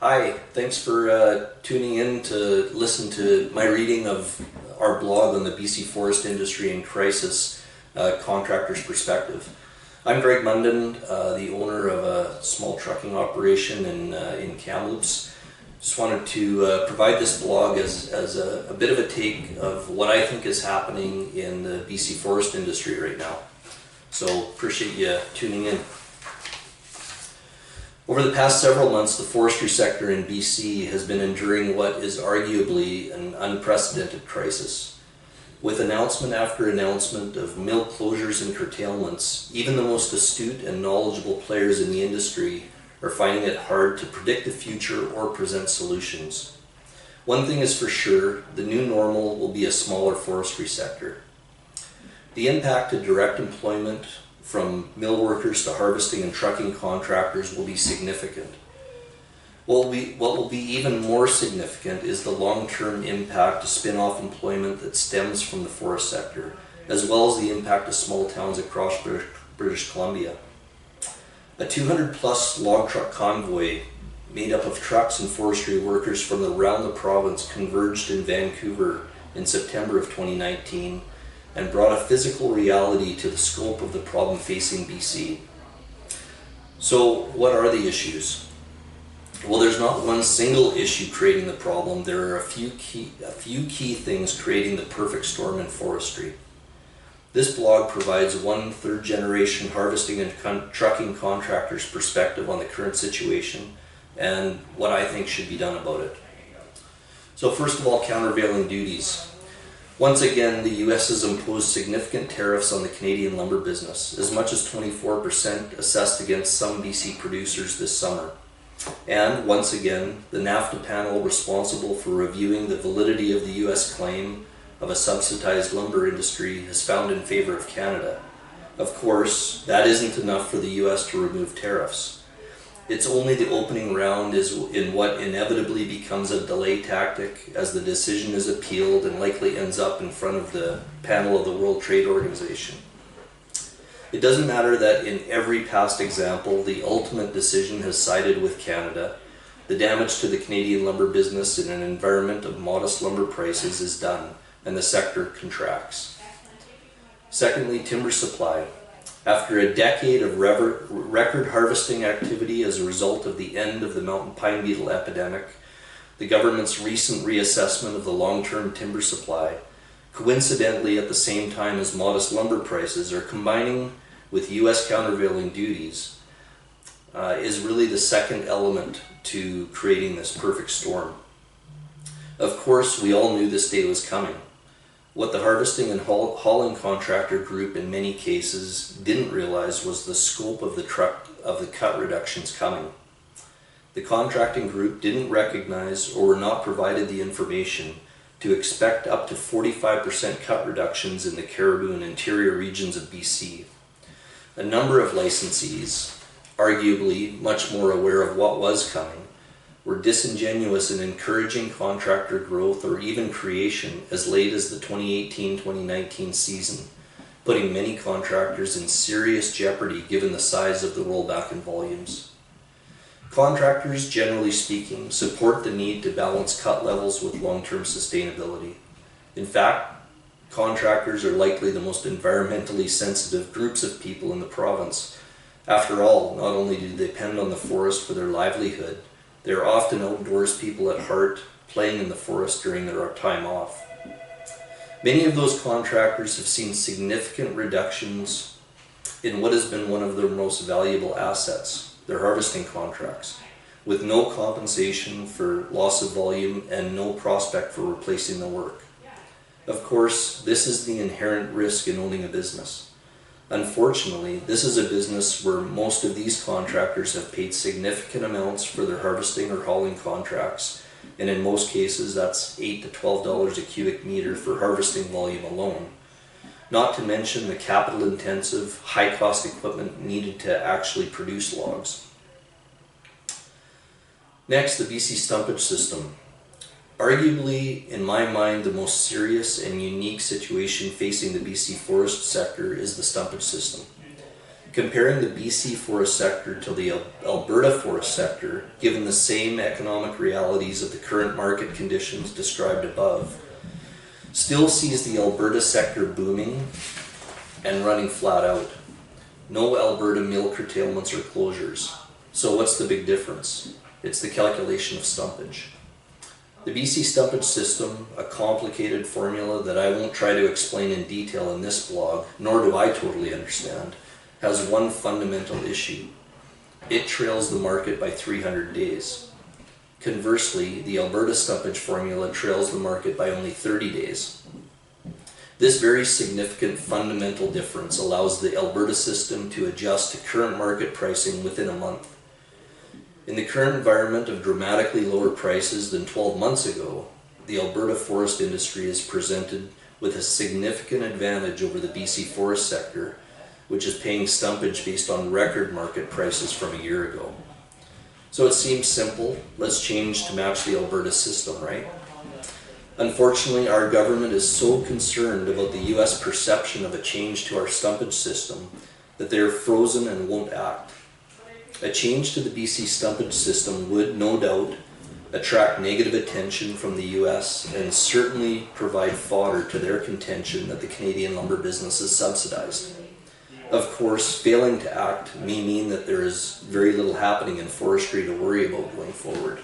Hi, thanks for tuning in to listen to my reading of our blog on the BC forest industry in crisis, Contractor's Perspective. I'm Greg Munden, the owner of a small trucking operation in Kamloops. Just wanted to provide this blog as a bit of a take of what I think is happening in the BC forest industry right now. So appreciate you tuning in. Over the past several months, the forestry sector in BC has been enduring what is arguably an unprecedented crisis. With announcement after announcement of mill closures and curtailments, even the most astute and knowledgeable players in the industry are finding it hard to predict the future or present solutions. One thing is for sure, the new normal will be a smaller forestry sector. The impact to direct employment from mill workers to harvesting and trucking contractors will be significant. What will be even more significant is the long-term impact to spin-off employment that stems from the forest sector, as well as the impact to small towns across British Columbia. A 200-plus log truck convoy made up of trucks and forestry workers from around the province converged in Vancouver in September of 2019 and brought a physical reality to the scope of the problem facing BC. So what are the issues? Well, there's not one single issue creating the problem. There are a few key things creating the perfect storm in forestry. This blog provides one third-generation harvesting and trucking contractor's perspective on the current situation and what I think should be done about it. So first of all, countervailing duties. Once again, the US has imposed significant tariffs on the Canadian lumber business, as much as 24% assessed against some BC producers this summer. And once again, the NAFTA panel responsible for reviewing the validity of the US claim of a subsidized lumber industry has found in favor of Canada. Of course, that isn't enough for the US to remove tariffs. It's only the opening round in what inevitably becomes a delay tactic as the decision is appealed and likely ends up in front of the panel of the World Trade Organization. It doesn't matter that in every past example, the ultimate decision has sided with Canada. The damage to the Canadian lumber business in an environment of modest lumber prices is done, and the sector contracts. Secondly, timber supply. After a decade of record harvesting activity as a result of the end of the mountain pine beetle epidemic, the government's recent reassessment of the long-term timber supply, coincidentally at the same time as modest lumber prices are combining with US countervailing duties, is really the second element to creating this perfect storm. Of course, we all knew this day was coming. What the harvesting and hauling contractor group in many cases didn't realize was the scope of the cut reductions coming. The contracting group didn't recognize or were not provided the information to expect up to 45% cut reductions in the Cariboo and interior regions of BC. A number of licensees, arguably much more aware of what was coming, were disingenuous in encouraging contractor growth or even creation as late as the 2018-2019 season, putting many contractors in serious jeopardy given the size of the rollback in volumes. Contractors, generally speaking, support the need to balance cut levels with long-term sustainability. In fact, contractors are likely the most environmentally sensitive groups of people in the province. After all, not only do they depend on the forest for their livelihood, they are often outdoors people at heart, playing in the forest during their time off. Many of those contractors have seen significant reductions in what has been one of their most valuable assets, their harvesting contracts, with no compensation for loss of volume and no prospect for replacing the work. Of course, this is the inherent risk in owning a business. Unfortunately, this is a business where most of these contractors have paid significant amounts for their harvesting or hauling contracts, and in most cases that's $8 to $12 a cubic meter for harvesting volume alone. Not to mention the capital-intensive, high-cost equipment needed to actually produce logs. Next, the BC stumpage system. Arguably, in my mind, the most serious and unique situation facing the BC forest sector is the stumpage system. Comparing the BC forest sector to the Alberta forest sector, given the same economic realities of the current market conditions described above, still sees the Alberta sector booming and running flat out. No Alberta mill curtailments or closures. So what's the big difference? It's the calculation of stumpage. The BC stumpage system, a complicated formula that I won't try to explain in detail in this blog, nor do I totally understand, has one fundamental issue. It trails the market by 300 days. Conversely, the Alberta stumpage formula trails the market by only 30 days. This very significant fundamental difference allows the Alberta system to adjust to current market pricing within a month. In the current environment of dramatically lower prices than 12 months ago, the Alberta forest industry is presented with a significant advantage over the BC forest sector, which is paying stumpage based on record market prices from a year ago. So it seems simple, let's change to match the Alberta system, right? Unfortunately, our government is so concerned about the US perception of a change to our stumpage system that they are frozen and won't act. A change to the BC stumpage system would, no doubt, attract negative attention from the US and certainly provide fodder to their contention that the Canadian lumber business is subsidized. Of course, failing to act may mean that there is very little happening in forestry to worry about going forward.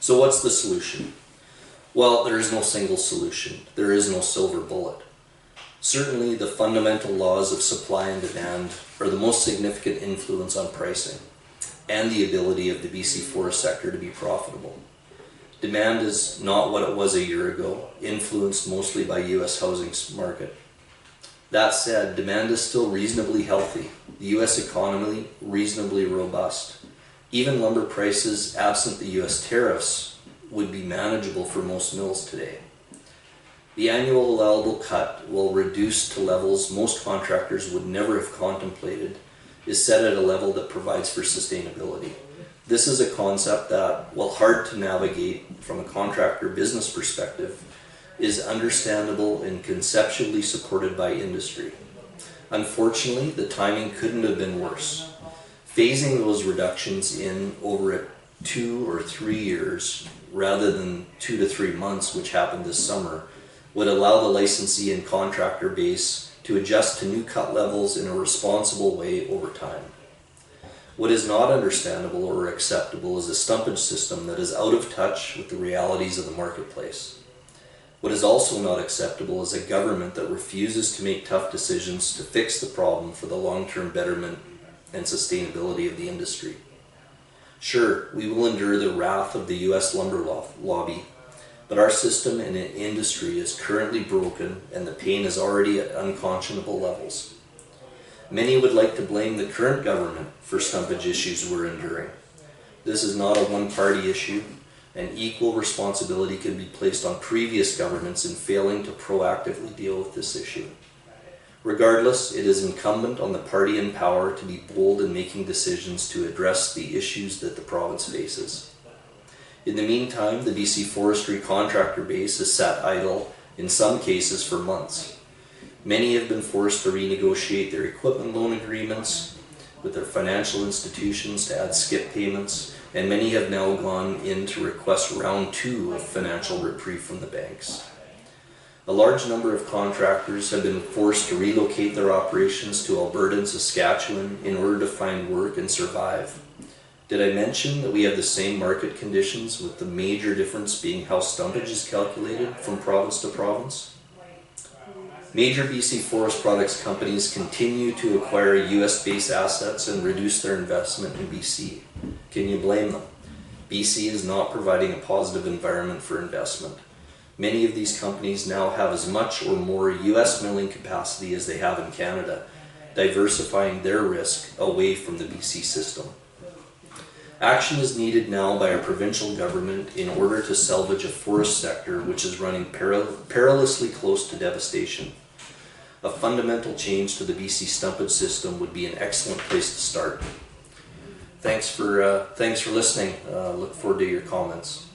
So what's the solution? Well, there is no single solution. There is no silver bullet. Certainly, the fundamental laws of supply and demand are the most significant influence on pricing and the ability of the BC forest sector to be profitable. Demand is not what it was a year ago, influenced mostly by US housing market. That said, demand is still reasonably healthy, the US economy reasonably robust. Even lumber prices, absent the US tariffs, would be manageable for most mills today. The annual allowable cut, while reduced to levels most contractors would never have contemplated, is set at a level that provides for sustainability. This is a concept that, while hard to navigate from a contractor business perspective, is understandable and conceptually supported by industry. Unfortunately, the timing couldn't have been worse. Phasing those reductions in over 2 or 3 years, rather than 2 to 3 months, which happened this summer, would allow the licensee and contractor base to adjust to new cut levels in a responsible way over time. What is not understandable or acceptable is a stumpage system that is out of touch with the realities of the marketplace. What is also not acceptable is a government that refuses to make tough decisions to fix the problem for the long-term betterment and sustainability of the industry. Sure, we will endure the wrath of the US lumber lobby, but our system and industry is currently broken and the pain is already at unconscionable levels. Many would like to blame the current government for stumpage issues we're enduring. This is not a one-party issue, and equal responsibility can be placed on previous governments in failing to proactively deal with this issue. Regardless, it is incumbent on the party in power to be bold in making decisions to address the issues that the province faces. In the meantime, the BC forestry contractor base has sat idle, in some cases for months. Many have been forced to renegotiate their equipment loan agreements with their financial institutions to add skip payments, and many have now gone in to request round 2 of financial reprieve from the banks. A large number of contractors have been forced to relocate their operations to Alberta and Saskatchewan in order to find work and survive. Did I mention that we have the same market conditions, with the major difference being how stumpage is calculated from province to province? Major BC forest products companies continue to acquire US-based assets and reduce their investment in BC. Can you blame them? BC is not providing a positive environment for investment. Many of these companies now have as much or more US milling capacity as they have in Canada, diversifying their risk away from the BC system. Action is needed now by our provincial government in order to salvage a forest sector which is running perilously close to devastation. A fundamental change to the BC stumpage system would be an excellent place to start. Thanks for listening. Look forward to your comments.